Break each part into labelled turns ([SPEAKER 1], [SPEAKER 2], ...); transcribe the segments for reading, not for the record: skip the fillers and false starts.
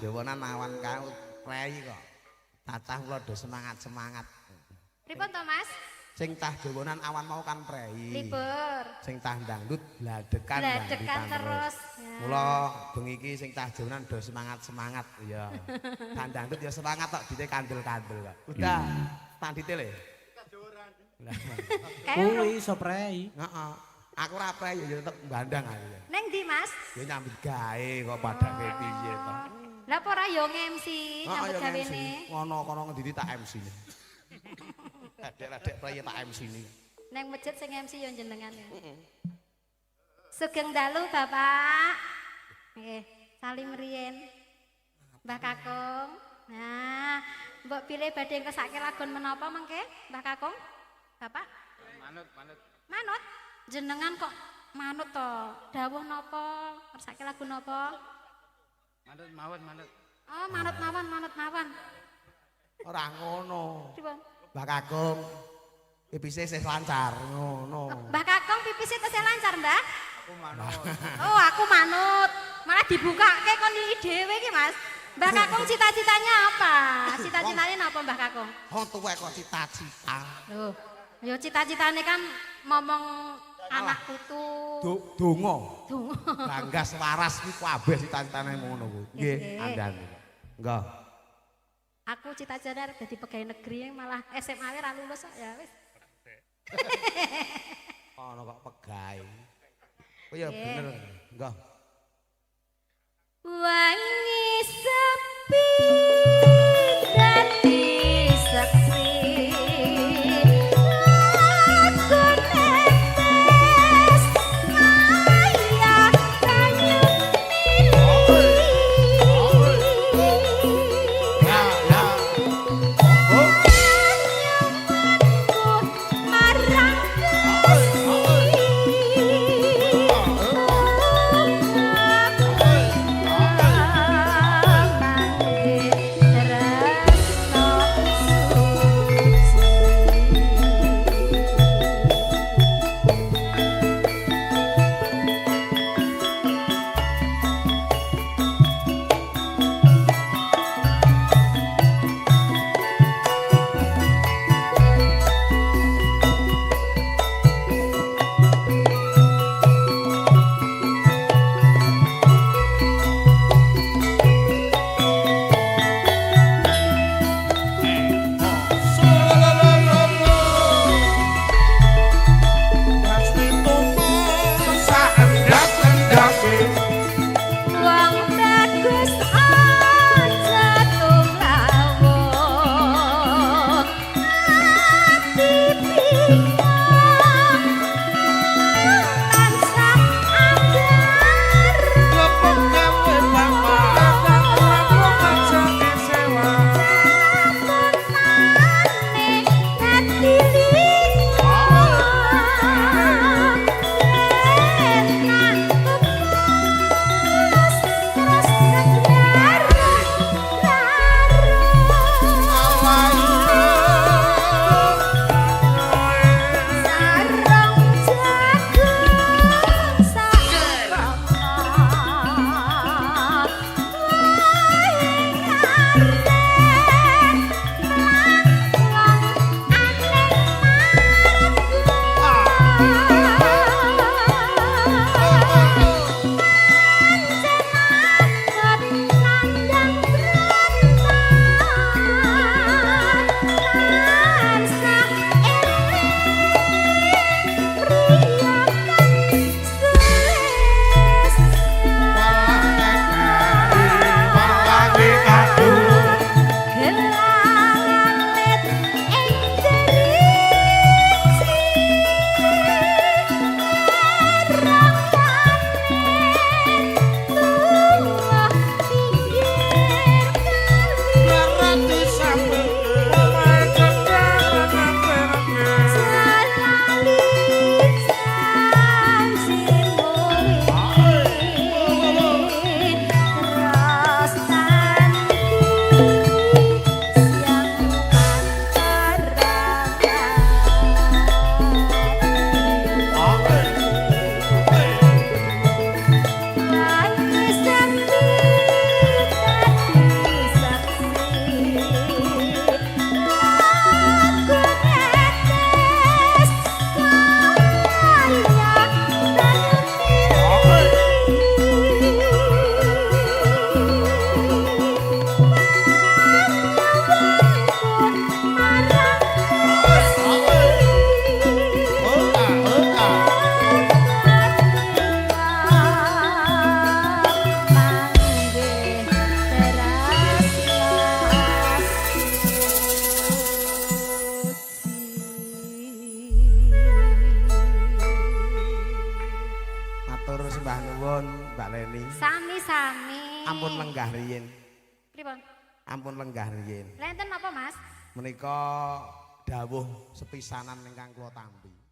[SPEAKER 1] Jawanan awan kau prei kok. Tatah kula do semangat-semangat.
[SPEAKER 2] Pripun to, Mas?
[SPEAKER 1] Sing tah jawanan awan mau kan prei.
[SPEAKER 2] Libur.
[SPEAKER 1] Sing tah dangdut bladekan
[SPEAKER 2] terus.
[SPEAKER 1] Mula bengi iki sing tah jawanan do semangat-semangat ya. Dangdut ya semangat tok dite kandel-kandel kok. Udah tak ditele.
[SPEAKER 3] Kuwi iso prei.
[SPEAKER 1] Heeh. Aku ora prei ya tetep bandang aku.
[SPEAKER 2] Neng ndi, Mas?
[SPEAKER 1] Ya nyambut gawe kok padange piye to.
[SPEAKER 2] Lah apa ora yo nge-MC nyambut
[SPEAKER 1] ya
[SPEAKER 2] gawene.
[SPEAKER 1] Ngono kono ngendi tak MC-ne. Adek-adek prei tak MC-ne.
[SPEAKER 2] Neng masjid sing MC yo jenengan. Sugeng dalu, Bapak. Nggih, salim riyen. Mbah Kakung. Nah, mbok pilih badhe ngesake lagon menapa mengke, Mbah Kakung? Bapak?
[SPEAKER 4] Manut.
[SPEAKER 2] Manut? Jenengan kok manut to? Dawuh napa? Ngesake lagu napa?
[SPEAKER 4] Manut mawon.
[SPEAKER 2] Oh, manut mawon.
[SPEAKER 1] Ora ngono.
[SPEAKER 2] Pripun?
[SPEAKER 1] Mbak Kakung pipise isih lancar ngono.
[SPEAKER 2] Mbah Kakung pipis tesih lancar, Mbah?
[SPEAKER 4] Aku manut.
[SPEAKER 2] Oh, aku manut. Malah dibukake kon iki dhewe iki, Mas. Mbah Kakung cita-citanya apa? Cita-citanya napa, Mbah Kakung?
[SPEAKER 1] Oh, tuwek kok cita-cita.
[SPEAKER 2] Loh, ya cita-citane kan momong anak putu.
[SPEAKER 1] Donga.
[SPEAKER 2] Donga.
[SPEAKER 1] Banggas waras iki kabeh cita-citane ngono kuwi. Nggih, andane. Enggak.
[SPEAKER 2] Aku cita-citane arep dadi pegawai negeri malah SMA ora lulus kok ya wis.
[SPEAKER 1] Ono kok pegawe. Oh ya bener. Enggak.
[SPEAKER 2] Wangi sepi dadi seksi. Aku netes maya kayu marang
[SPEAKER 1] ampun lenggah riyin.
[SPEAKER 2] Pripun?
[SPEAKER 1] Ampun lenggah riyin.
[SPEAKER 2] Lenten apa, Mas?
[SPEAKER 1] Menika dawuh sepisanan ingkang kula tampi.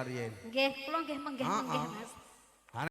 [SPEAKER 1] riyen.
[SPEAKER 2] Nggih, kula nggih menggih
[SPEAKER 1] Heeh.
[SPEAKER 2] menggih Mas.